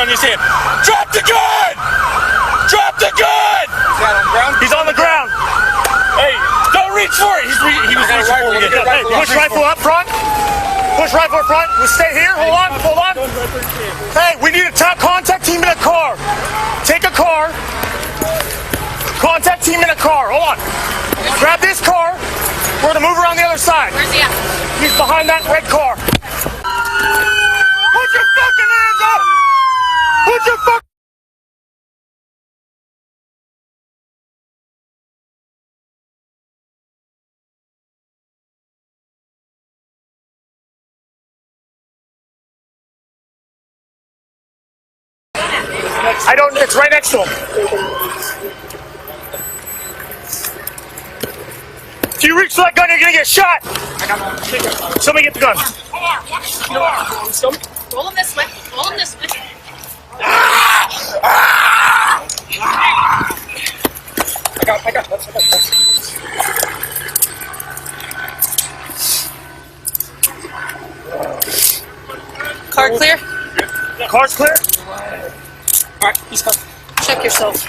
on his hip. Drop the gun! Drop the gun! He's on the ground. Hey, don't reach for it. He was reaching for it. Hey, push rifle up front. Push rifle up front. We stay here. Hold on. Hold on. Hey, we need a top contact team in a car. Take a car. Contact team in a car. Hold on. Grab this car. We're gonna move around the other side. Where's he at? He's behind that red car. Put your fucking hands up! Put your fucking... I don't, it's right next to him. If you reach for that gun, you're gonna get shot. Somebody get the gun. Roll him this way. Roll him this way. I got. Car clear? Car's clear? Alright, he's coming. Check yourself.